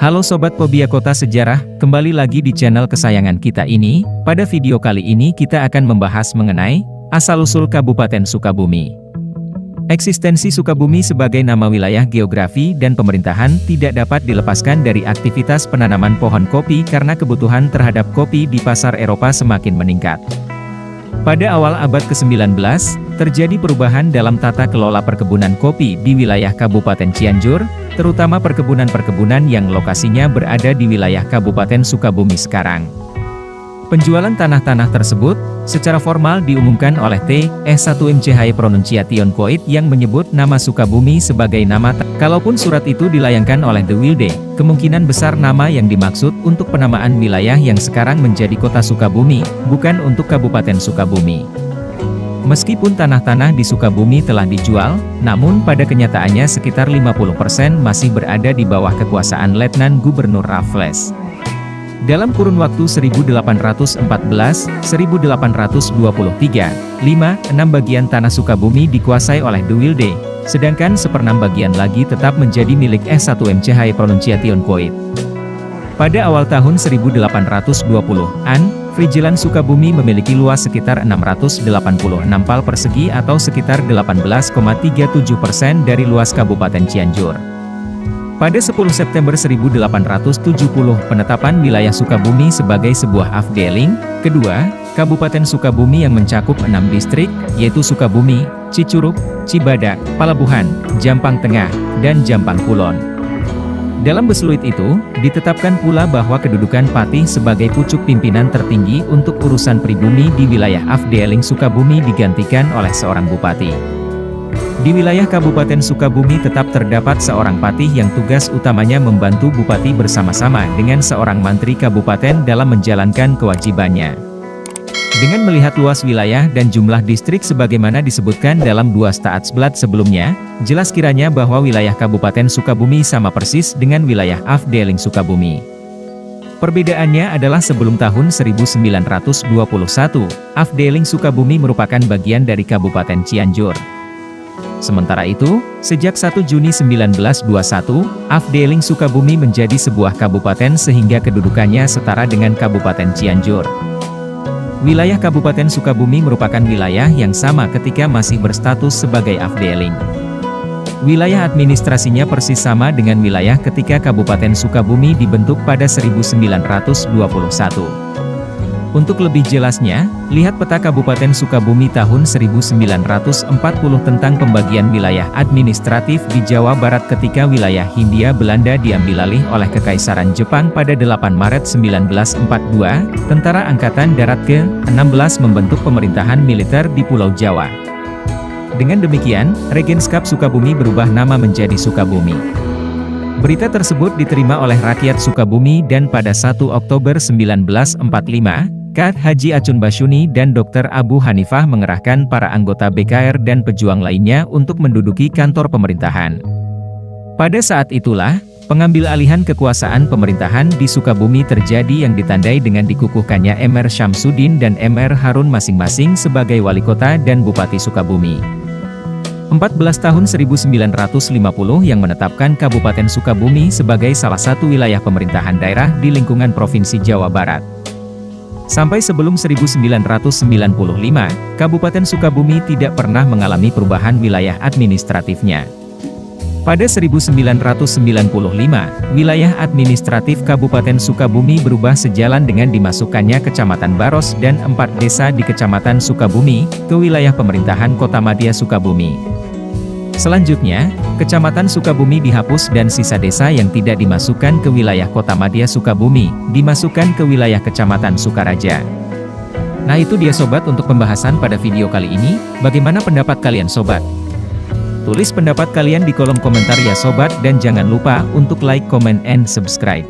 Halo Sobat Fobia Kota Sejarah, kembali lagi di channel kesayangan kita ini. Pada video kali ini kita akan membahas mengenai asal-usul Kabupaten Sukabumi. Eksistensi Sukabumi sebagai nama wilayah geografi dan pemerintahan tidak dapat dilepaskan dari aktivitas penanaman pohon kopi karena kebutuhan terhadap kopi di pasar Eropa semakin meningkat. Pada awal abad ke-19, terjadi perubahan dalam tata kelola perkebunan kopi di wilayah Kabupaten Cianjur, terutama perkebunan-perkebunan yang lokasinya berada di wilayah Kabupaten Sukabumi sekarang. Penjualan tanah-tanah tersebut, secara formal diumumkan oleh T.S.1.MCH Pronunciation Code yang menyebut nama Sukabumi sebagai nama. Kalaupun surat itu dilayangkan oleh The Wilde, kemungkinan besar nama yang dimaksud untuk penamaan wilayah yang sekarang menjadi kota Sukabumi, bukan untuk Kabupaten Sukabumi. Meskipun tanah-tanah di Sukabumi telah dijual, namun pada kenyataannya sekitar 50% masih berada di bawah kekuasaan Letnan Gubernur Raffles. Dalam kurun waktu 1814-1823, 6 bagian tanah Sukabumi dikuasai oleh The Wilde, sedangkan 1/6 bagian lagi tetap menjadi milik S1MCH Pronunciation Code. Pada awal tahun 1820-an, Frijilan Sukabumi memiliki luas sekitar 686 pal persegi atau sekitar 18,37% dari luas Kabupaten Cianjur. Pada 10 September 1870, penetapan wilayah Sukabumi sebagai sebuah afdeling. Kedua, Kabupaten Sukabumi yang mencakup 6 distrik, yaitu Sukabumi, Cicurug, Cibadak, Palabuhan, Jampang Tengah, dan Jampang Kulon. Dalam besulit itu, ditetapkan pula bahwa kedudukan Patih sebagai pucuk pimpinan tertinggi untuk urusan pribumi di wilayah afdeling Sukabumi digantikan oleh seorang bupati. Di wilayah Kabupaten Sukabumi tetap terdapat seorang patih yang tugas utamanya membantu bupati bersama-sama dengan seorang mantri kabupaten dalam menjalankan kewajibannya. Dengan melihat luas wilayah dan jumlah distrik sebagaimana disebutkan dalam 2 Staatsblad sebelumnya, jelas kiranya bahwa wilayah Kabupaten Sukabumi sama persis dengan wilayah afdeling Sukabumi. Perbedaannya adalah sebelum tahun 1921, afdeling Sukabumi merupakan bagian dari Kabupaten Cianjur. Sementara itu, sejak 1 Juni 1921, afdeling Sukabumi menjadi sebuah kabupaten sehingga kedudukannya setara dengan Kabupaten Cianjur. Wilayah Kabupaten Sukabumi merupakan wilayah yang sama ketika masih berstatus sebagai afdeling. Wilayah administrasinya persis sama dengan wilayah ketika Kabupaten Sukabumi dibentuk pada 1921. Untuk lebih jelasnya, lihat peta Kabupaten Sukabumi tahun 1940 tentang pembagian wilayah administratif di Jawa Barat ketika wilayah Hindia Belanda diambil alih oleh Kekaisaran Jepang pada 8 Maret 1942, Tentara Angkatan Darat ke-16 membentuk pemerintahan militer di Pulau Jawa. Dengan demikian, Regenskap Sukabumi berubah nama menjadi Sukabumi. Berita tersebut diterima oleh rakyat Sukabumi dan pada 1 Oktober 1945, K. Haji Acun Basyuni dan Dr. Abu Hanifah mengerahkan para anggota BKR dan pejuang lainnya untuk menduduki kantor pemerintahan. Pada saat itulah, pengambil alihan kekuasaan pemerintahan di Sukabumi terjadi yang ditandai dengan dikukuhkannya Mr. Syamsuddin dan Mr. Harun masing-masing sebagai wali kota dan bupati Sukabumi. 14 tahun 1950 yang menetapkan Kabupaten Sukabumi sebagai salah satu wilayah pemerintahan daerah di lingkungan Provinsi Jawa Barat. Sampai sebelum 1995, Kabupaten Sukabumi tidak pernah mengalami perubahan wilayah administratifnya. Pada 1995, wilayah administratif Kabupaten Sukabumi berubah sejalan dengan dimasukkannya Kecamatan Baros dan 4 desa di Kecamatan Sukabumi ke wilayah pemerintahan Kota Madya Sukabumi. Selanjutnya, Kecamatan Sukabumi dihapus dan sisa desa yang tidak dimasukkan ke wilayah Kota Madya Sukabumi, dimasukkan ke wilayah Kecamatan Sukaraja. Nah itu dia sobat untuk pembahasan pada video kali ini, bagaimana pendapat kalian sobat? Tulis pendapat kalian di kolom komentar ya sobat dan jangan lupa untuk like, comment, and subscribe.